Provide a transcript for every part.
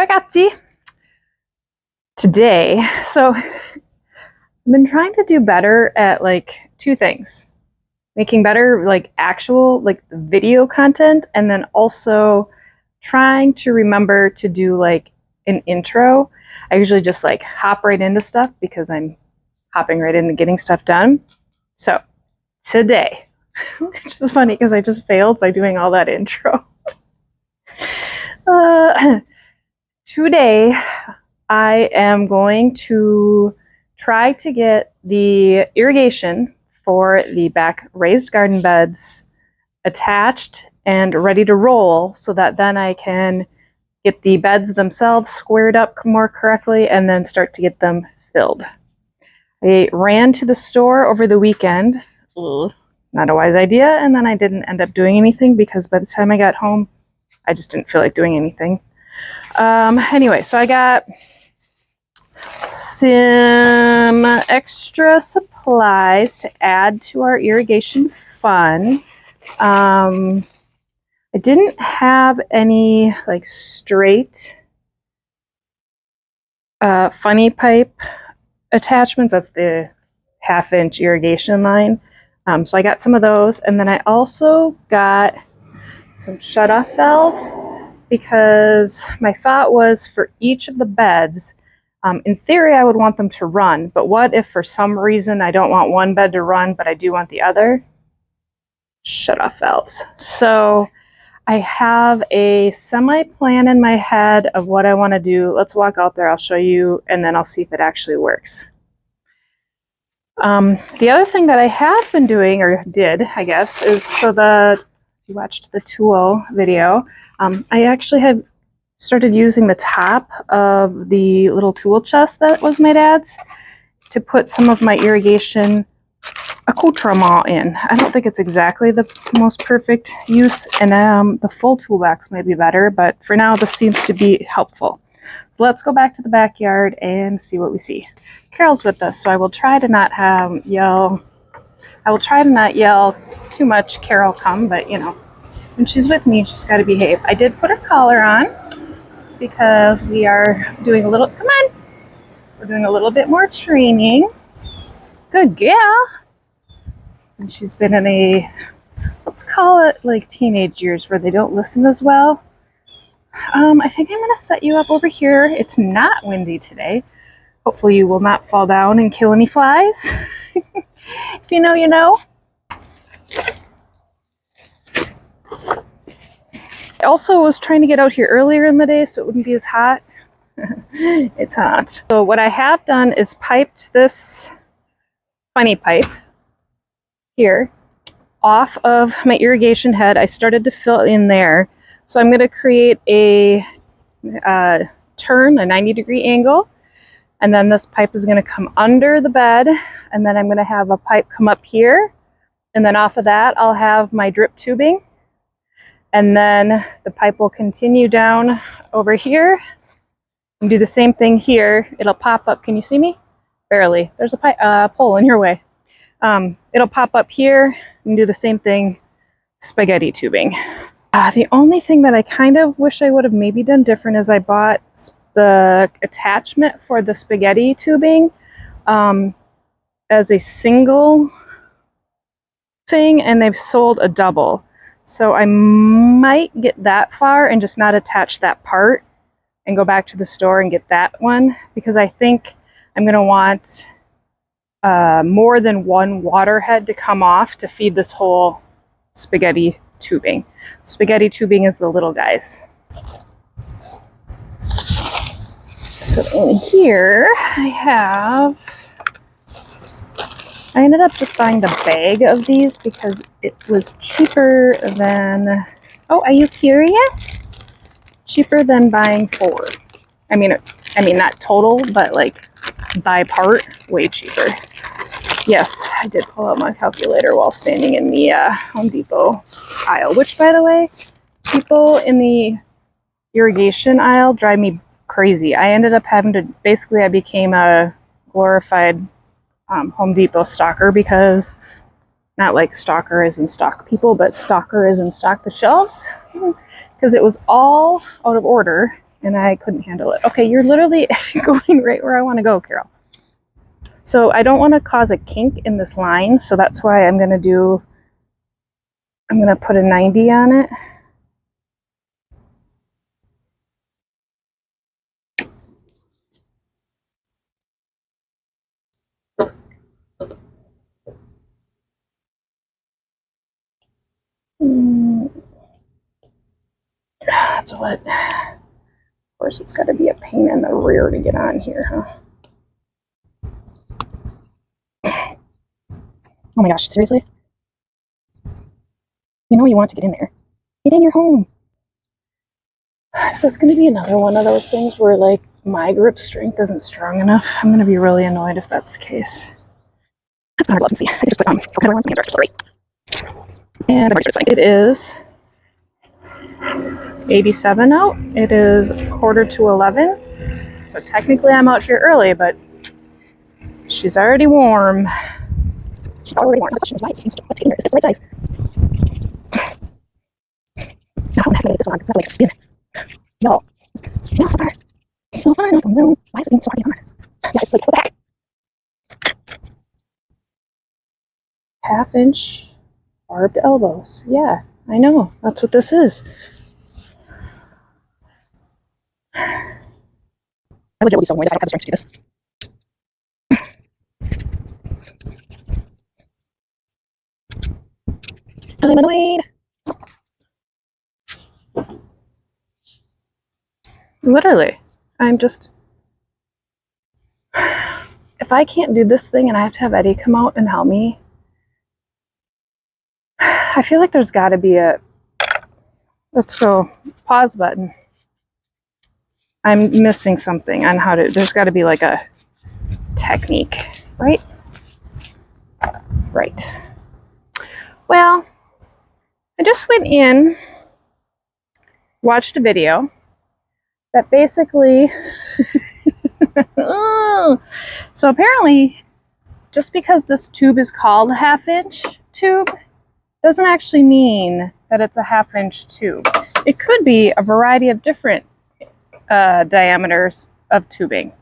ragazzi. Today, so I've been trying to do better at like two things. Making better like actual like video content, and then also trying to remember to do like an intro. I usually just like hop right into stuff because I'm hopping right into getting stuff done. So today, which is funny because I just failed by doing all that intro. Today, I am going to try to get the irrigation for the back raised garden beds attached and ready to roll so that then I can get the beds themselves squared up more correctly and then start to get them filled. I ran to the store over the weekend. Not a wise idea, and then I didn't end up doing anything because by the time I got home, I just didn't feel like doing anything. Anyway, so I got some extra supplies to add to our irrigation fund. I didn't have any like straight funny pipe attachments. That's the 1/2-inch irrigation line. So I got some of those, and then I also got some shut-off valves because my thought was for each of the beds, in theory I would want them to run, but what if for some reason I don't want one bed to run but I do want the other? Shut-off valves. So I have a semi-plan in my head of what I want to do. Let's walk out there, I'll show you, and then I'll see if it actually works. The other thing that I have been doing, or did, I guess, is so you watched the tool video, I actually have started using the top of the little tool chest that was my dad's to put some of my irrigation accoutrement in. I don't think it's exactly the most perfect use, and the full toolbox might be better, but for now this seems to be helpful. So let's go back to the backyard and see what we see. Carol's with us, so I will try to not yell. I will try to not yell too much, Carol come, but you know, when she's with me, she's got to behave. I did put her collar on because we are doing a little, we're doing a little bit more training. Good girl. And she's been in a, let's call it like teenage years where they don't listen as well. I think I'm going to set you up over here. It's not windy today. Hopefully you will not fall down and kill any flies. If you know, you know. I also was trying to get out here earlier in the day so it wouldn't be as hot. It's hot. So what I have done is piped this funny pipe here off of my irrigation head. I started to fill in there. So I'm going to create a turn, a 90-degree angle. And then this pipe is going to come under the bed, and then I'm going to have a pipe come up here, and then off of that I'll have my drip tubing, and then the pipe will continue down over here and do the same thing here. It'll pop up. Can you see me? Barely. There's a pole in your way. It'll pop up here and do the same thing, spaghetti tubing. The only thing that I kind of wish I would have maybe done different is I bought the attachment for the spaghetti tubing as a single thing, and they've sold a double. So I might get that far and just not attach that part and go back to the store and get that one, because I think I'm going to want more than one water head to come off to feed this whole spaghetti tubing. Spaghetti tubing is the little guys. So in here I ended up just buying the bag of these because it was cheaper than, oh, are you curious? Cheaper than buying 4. I mean not total, but like by part, way cheaper. Yes, I did pull out my calculator while standing in the Home Depot aisle, which, by the way, people in the irrigation aisle drive me crazy. I ended up having to, basically I became a glorified Home Depot stalker, because not like stalker as in stalk people, but stalker as in stock the shelves, because it was all out of order and I couldn't handle it. Okay, you're literally going right where I want to go, Carol. So I don't want to cause a kink in this line, so that's why I'm going to put a 90 on it. That's what. Of course, it's got to be a pain in the rear to get on here, huh? Oh my gosh, seriously? You know you want to get in there. Get in your home. This is going to be another one of those things where, like, my grip strength isn't strong enough. I'm going to be really annoyed if that's the case. Let's put on our gloves and see. I can just put on my hands are actually right. And the fine. It is 87 out. It is 10:45. So technically I'm out here early, but she's already warm. She's already warm. The question is, why is this what's in her? Is this the right size? No, I'm not gonna make this one. It's not like a spin. No. No, so far. So far, no, no. Why is it being so hard to get on? Yeah, it's like, what the heck? 1/2-inch barbed elbows. Yeah, I know. That's what this is. I legit will be so annoyed if I don't have the strength to do this. I'm annoyed. Literally. I'm just... If I can't do this thing and I have to have Eddie come out and help me, I feel like there's got to be a... Let's go. Pause button. I'm missing something on how to... There's got to be like a technique, right? Right. Well, I just went in, watched a video that basically... So apparently, just because this tube is called a 1/2-inch tube, doesn't actually mean that it's a 1/2-inch tube. It could be a variety of different diameters of tubing,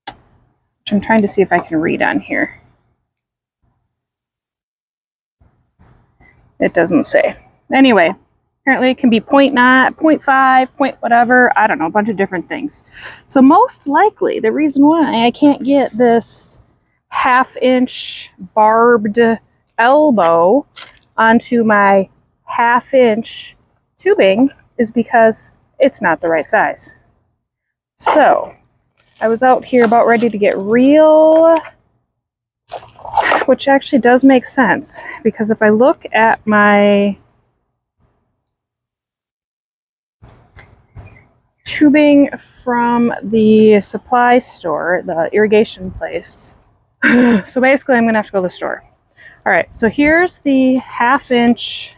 which I'm trying to see if I can read on here. It doesn't say. Anyway, apparently it can be 0.9, 0.5, point whatever, I don't know, a bunch of different things. So most likely the reason why I can't get this 1/2-inch barbed elbow onto my 1/2-inch tubing is because it's not the right size. So I was out here about ready to get real, which actually does make sense, because if I look at my tubing from the supply store, the irrigation place, so basically I'm gonna have to go to the store. All right, so here's the 1/2-inch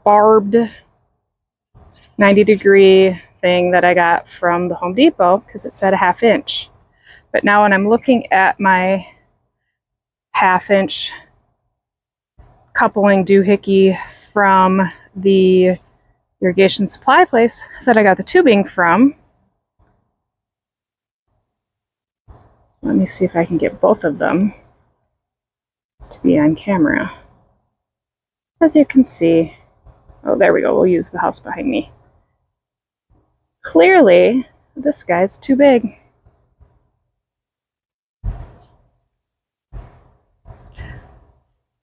barbed 90-degree thing that I got from the Home Depot because it said a 1/2-inch. But now when I'm looking at my 1/2-inch coupling doohickey from the irrigation supply place that I got the tubing from, let me see if I can get both of them to be on camera. As you can see, oh, there we go, we'll use the house behind me. Clearly, this guy's too big.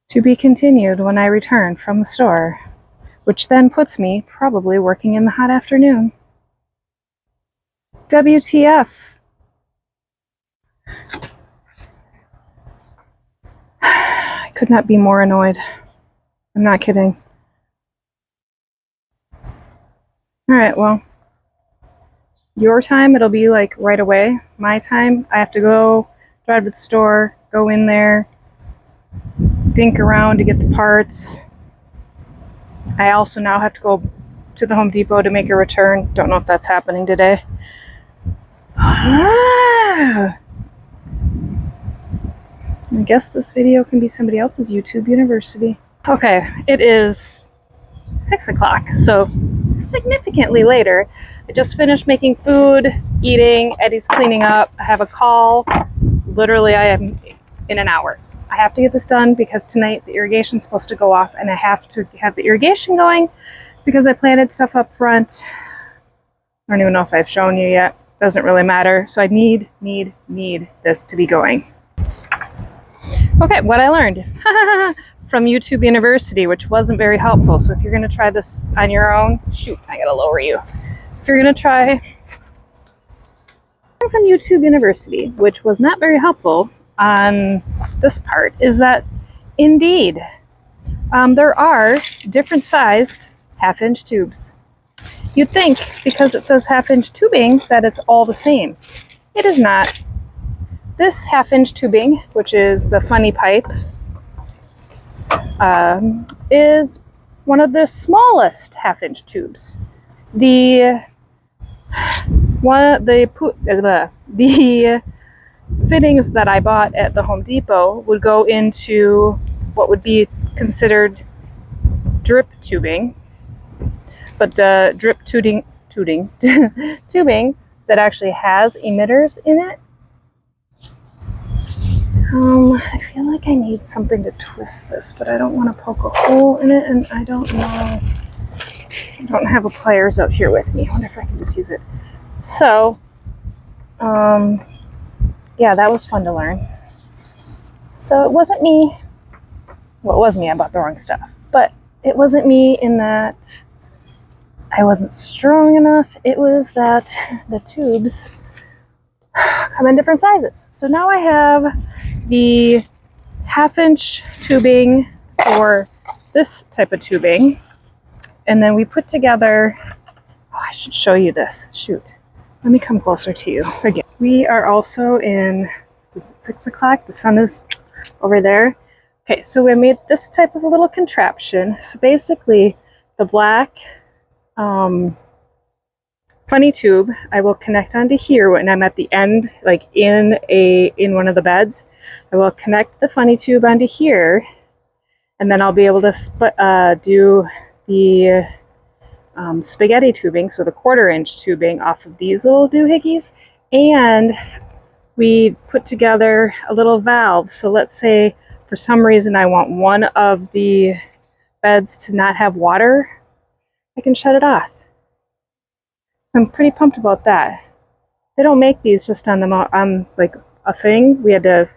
To be continued when I return from the store, which then puts me probably working in the hot afternoon. WTF. I could not be more annoyed. I'm not kidding. Alright, well, your time, it'll be like right away. My time, I have to go drive to the store, go in there, dink around to get the parts. I also now have to go to the Home Depot to make a return. Don't know if that's happening today. I guess this video can be somebody else's YouTube University. Okay, it is 6 o'clock, so significantly later. I just finished making food, eating, Eddie's cleaning up. I have a call. Literally, I am in an hour. I have to get this done because tonight the irrigation's supposed to go off, and I have to have the irrigation going because I planted stuff up front. I don't even know if I've shown you yet. Doesn't really matter. So I need this to be going. Okay, what I learned from YouTube University, which wasn't very helpful. So if you're going to try this on your own, shoot, I gotta lower you. If you're going to try from YouTube University, which was not very helpful on this part, is that indeed there are different sized half-inch tubes. You'd think because it says half-inch tubing that it's all the same. It is not. This half-inch tubing, which is the funny pipe, is one of the smallest half-inch tubes. The fittings that I bought at the Home Depot would go into what would be considered drip tubing, but the drip tubing that actually has emitters in it. I feel like I need something to twist this, but I don't want to poke a hole in it, and I don't know. I don't have a pliers out here with me. I wonder if I can just use it. So, yeah, that was fun to learn. So it wasn't me. Well, it was me. I bought the wrong stuff, but it wasn't me in that I wasn't strong enough. It was that the tubes come in different sizes. So now I have the half-inch tubing for this type of tubing, and then we put together, oh, I should show you this. Shoot, let me come closer to you again. We are also in 6 o'clock. The sun is over there. Okay, so we made this type of a little contraption. So basically the black funny tube I will connect onto here when I'm at the end, like in one of the beds. I will connect the funny tube onto here, and then I'll be able to do the spaghetti tubing, so the 1/4-inch tubing off of these little doohickeys. And we put together a little valve. So let's say for some reason I want one of the beds to not have water, I can shut it off. So I'm pretty pumped about that. They don't make these just on like a thing. We had to,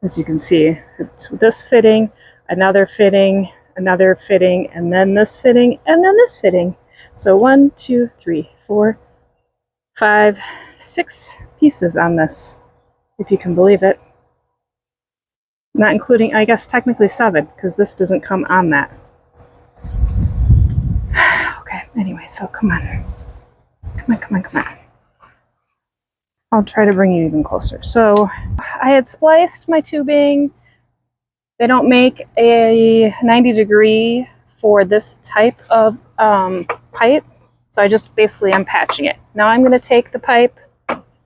as you can see, it's this fitting, another fitting, another fitting, and then this fitting, and then this fitting. So 1, 2, 3, 4, 5, 6 pieces on this, if you can believe it. Not including, I guess technically 7, because this doesn't come on that. Okay, anyway, so come on. Come on. I'll try to bring you even closer. So I had spliced my tubing. They don't make a 90-degree for this type of pipe. So I just basically am patching it. Now I'm going to take the pipe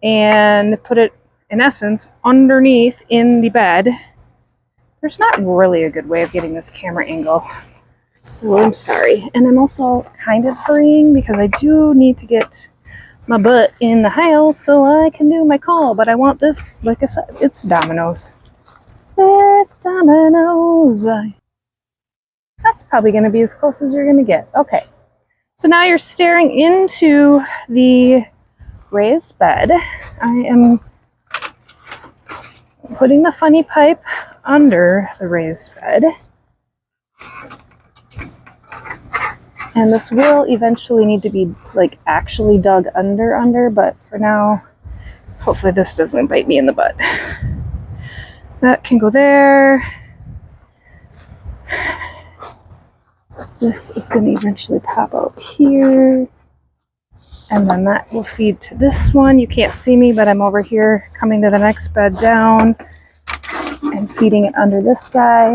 and put it, in essence, underneath in the bed. There's not really a good way of getting this camera angle, so I'm sorry. And I'm also kind of hurrying because I do need to get my butt in the house so I can do my call. But I want this, like I said, it's Domino's. It's Domino's. That's probably going to be as close as you're going to get. Okay. So now you're staring into the raised bed. I am putting the funny pipe under the raised bed. And this will eventually need to be like actually dug under, but for now, hopefully this doesn't bite me in the butt. That can go there. This is going to eventually pop out here. And then that will feed to this one. You can't see me, but I'm over here coming to the next bed down and feeding it under this guy.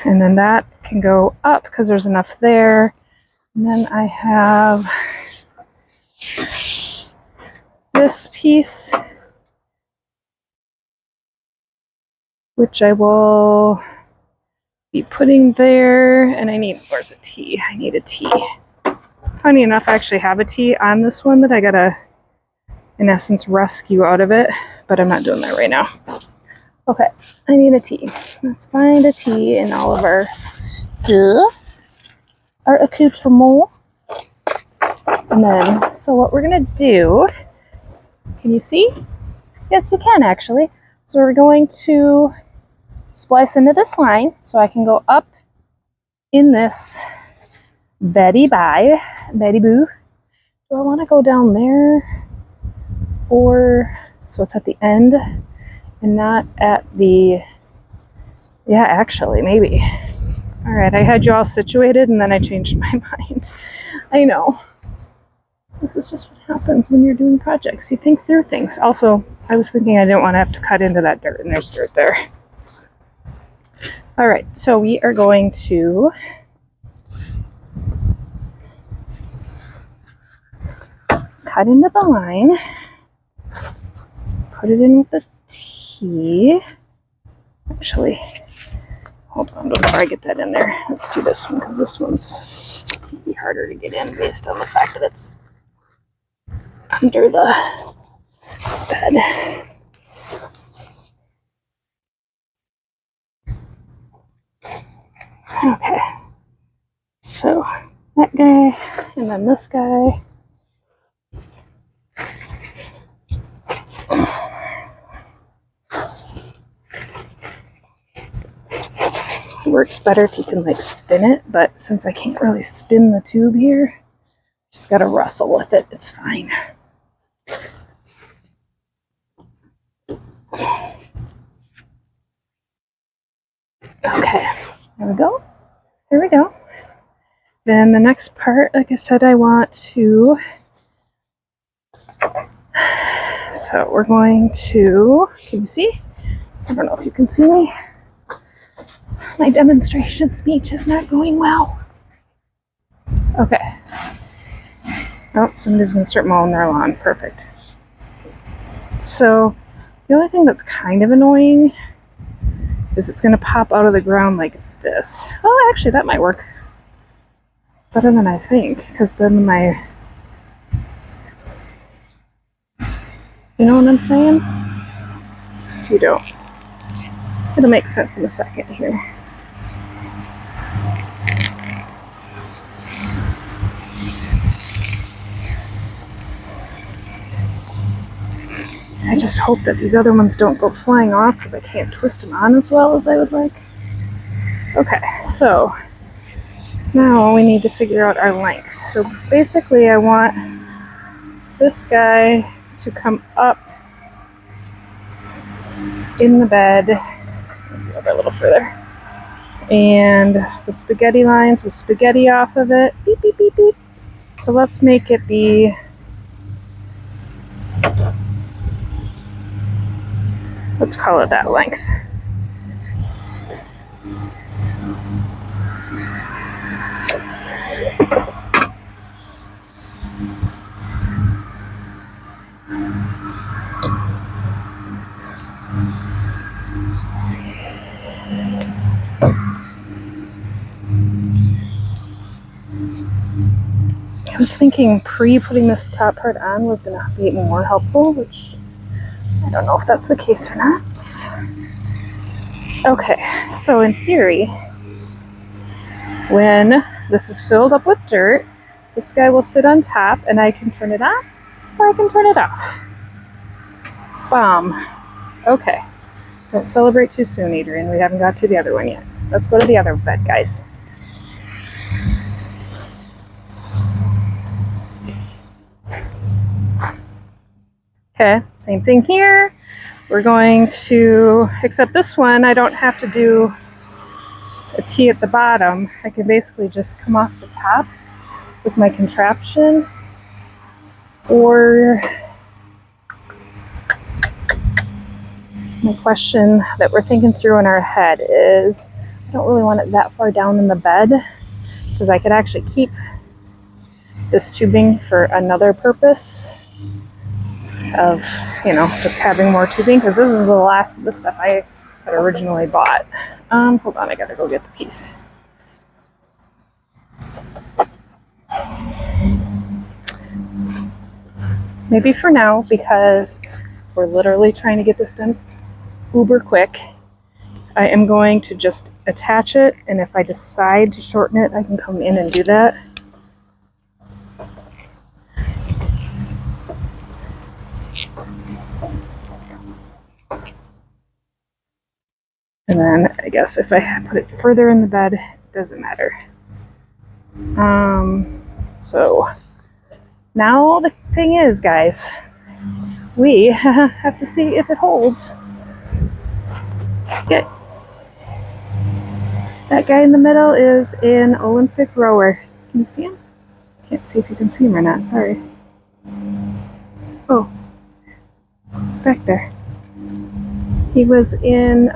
And then that can go up because there's enough there. And then I have this piece, which I will be putting there. And I need, where's a T? I need a T. Funny enough, I actually have a T on this one that I gotta, in essence, rescue out of it, but I'm not doing that right now. Okay, I need a T. Let's find a T in all of our stuff, our accoutrement. And then, so what we're gonna do, can you see? Yes, you can actually. So we're going to splice into this line so I can go up in this Betty Boo. Do I want to go down there? Or, so it's at the end and not at the, yeah, actually, maybe. All right, I had you all situated and then I changed my mind. I know. This is just what happens when you're doing projects. You think through things. Also, I was thinking I didn't want to have to cut into that dirt, and there's dirt there. All right, so we are going to cut into the line, put it in with a T. Actually, hold on before I get that in there. Let's do this one because this one's gonna be harder to get in based on the fact that it's under the bed. Okay, so that guy and then this guy. It works better if you can like spin it, but since I can't really spin the tube here, just gotta wrestle with it. It's fine. Okay, there we go. There we go. Then the next part, like I said, I want to, so we're going to, can you see? I don't know if you can see me. My demonstration speech is not going well. Okay. Oh, somebody's gonna start mowing their lawn. Perfect. So the only thing that's kind of annoying is it's gonna pop out of the ground like this. Oh, actually that might work better than I think, because then my, you know what I'm saying? If you don't, it'll make sense in a second here. I just hope that these other ones don't go flying off because I can't twist them on as well as I would like. Okay, so now we need to figure out our length. So basically I want this guy to come up in the bed. Let's move a little further. And the spaghetti lines will spaghetti off of it. Beep, beep, beep, beep. So let's make it be, let's call it that length. I was thinking putting this top part on was going to be more helpful, which I don't know if that's the case or not. Okay, so in theory, when this is filled up with dirt, this guy will sit on top and I can turn it on or I can turn it off. Bomb. Okay. Don't celebrate too soon, Adrian. We haven't got to the other one yet. Let's go to the other bed, guys. Okay, same thing here. We're going to, except this one, I don't have to do a T at the bottom. I can basically just come off the top with my contraption, or my question that we're thinking through in our head is, I don't really want it that far down in the bed because I could actually keep this tubing for another purpose of, you know, just having more tubing, because this is the last of the stuff I had originally bought. Hold on, I gotta go get the piece. Maybe for now, because we're literally trying to get this done uber quick, I am going to just attach it, and if I decide to shorten it, I can come in and do that. And then I guess if I put it further in the bed, it doesn't matter. So now the thing is, guys, we have to see if it holds. Okay. That guy in the middle is an Olympic rower. Can you see him? Can't see if you can see him or not, sorry. Oh, back there. He was in,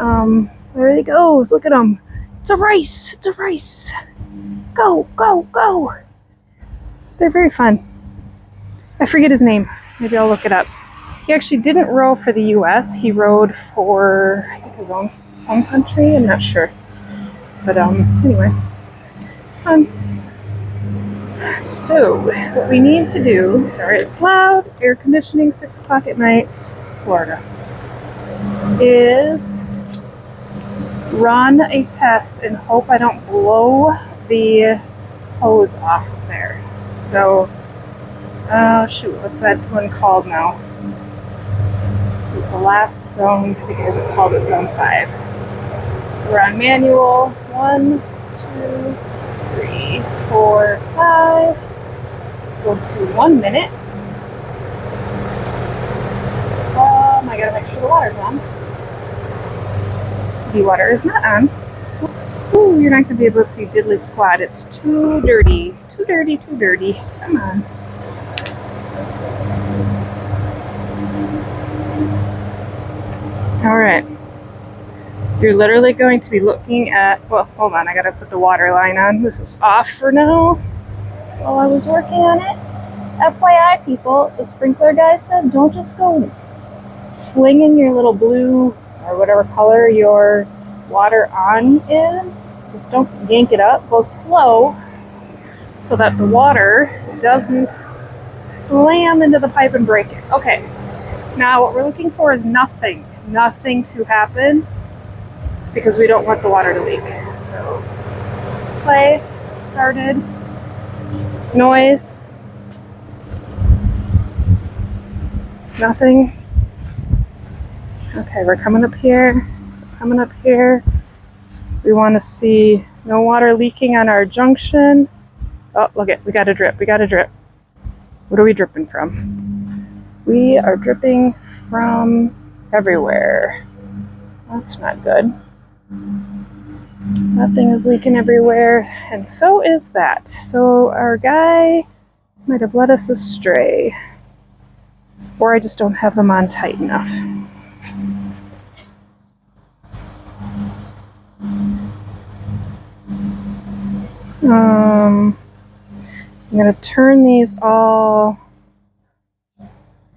there he goes, look at him. It's a race, it's a race. Go, go, go. They're very fun. I forget his name, maybe I'll look it up. He actually didn't row for the US, he rowed for, I think, his own home country, I'm not sure. But anyway. So, what we need to do, sorry it's loud, air conditioning, 6 o'clock at night, Florida, is run a test and hope I don't blow the hose off of there. So, shoot, what's that one called now? This is the last zone, I think I guys called it zone 5. So we're on manual, 1, 2, 3, 4, 5. Let's go to 1 minute. I gotta make sure the water's on. The water is not on. Ooh, you're not gonna be able to see diddly squat. It's too dirty. Too dirty, too dirty. Come on. Alright. You're literally going to be looking at, well, hold on, I gotta put the water line on. This is off for now while I was working on it. FYI, people, the sprinkler guy said don't just go flinging your little blue or whatever color your water on in. Just don't yank it up. Go slow so that the water doesn't slam into the pipe and break it. Okay, now what we're looking for is nothing to happen, because we don't want the water to leak. So, play, started, noise, nothing. Okay, we're coming up here, We want to see no water leaking on our junction. Oh, look it, we got a drip. What are we dripping from? We are dripping from everywhere. That's not good. That thing is leaking everywhere, and so is that. So our guy might have led us astray. Or I just don't have them on tight enough. I'm going to turn these all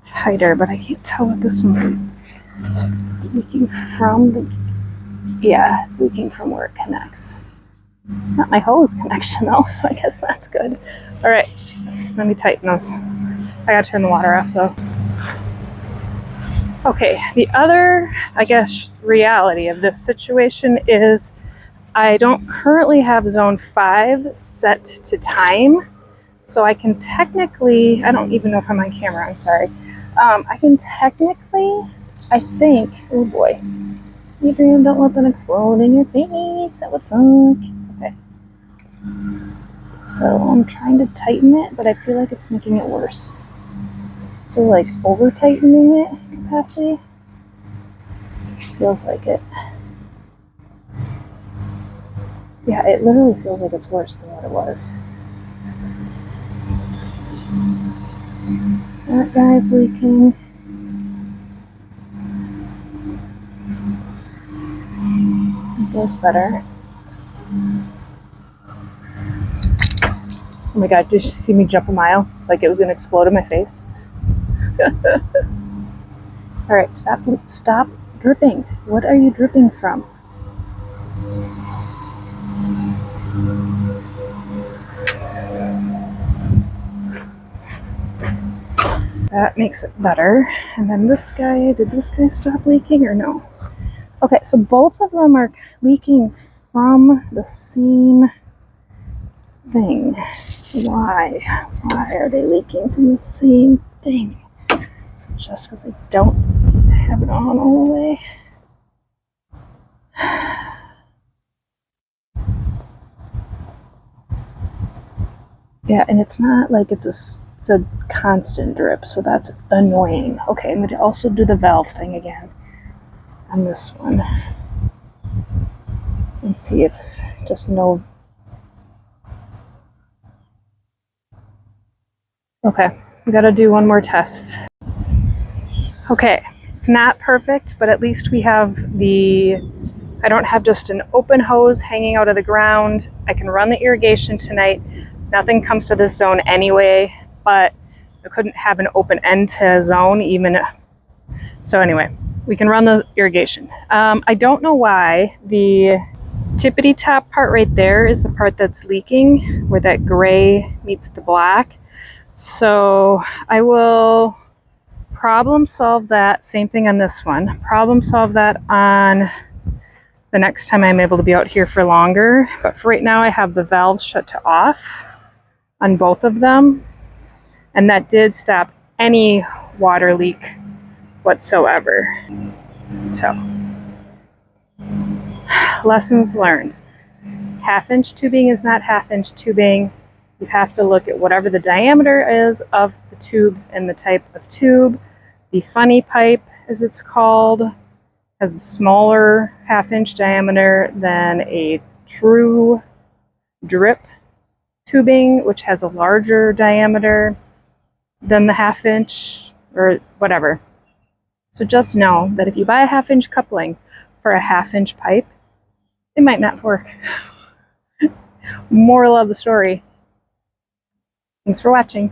tighter, but I can't tell what this one's It's leaking from the... Yeah, it's leaking from where it connects. Not my hose connection though, so I guess that's good. Alright, let me tighten those. I gotta turn the water off though. Okay, the other, I guess, reality of this situation is I don't currently have zone 5 set to time, so I can technically, I don't even know if I'm on camera, I'm sorry. I can technically, I think, oh boy, Adrian, don't let them explode in your face, that would suck. Okay. So I'm trying to tighten it, but I feel like it's making it worse. So like over tightening it capacity? Feels like it. Yeah, it literally feels like it's worse than what it was. That guy's leaking. It feels better. Oh my god, did you see me jump a mile? Like it was gonna explode in my face? Alright, stop dripping. What are you dripping from? That makes it better. And then this guy, did this guy stop leaking or no? Okay, so both of them are leaking from the same thing. Why? Why are they leaking from the same thing? So just because I don't have it on all the way. Yeah, and it's not like it's a constant drip, so that's annoying. Okay, I'm going to also do the valve thing again on this one. And see if just no... Okay, we got to do one more test. Okay, it's not perfect, but at least we have I don't have just an open hose hanging out of the ground. I can run the irrigation tonight. Nothing comes to this zone anyway, but I couldn't have an open end to zone even. So anyway, we can run the irrigation. I don't know why the tippity top part right there is the part that's leaking, where that gray meets the black. So I will problem solve that. Same thing on this one. Problem solve that on the next time I'm able to be out here for longer. But for right now, I have the valve shut to off on both of them. And that did stop any water leak whatsoever. So, lessons learned. 1/2-inch tubing is not 1/2-inch tubing. You have to look at whatever the diameter is of the tubes and the type of tube. The funny pipe, as it's called, has a smaller 1/2-inch diameter than a true drip tubing, which has a larger diameter than the 1/2-inch or whatever. So just know that if you buy a 1/2-inch coupling for a 1/2-inch pipe, it might not work. Moral of the story. Thanks for watching.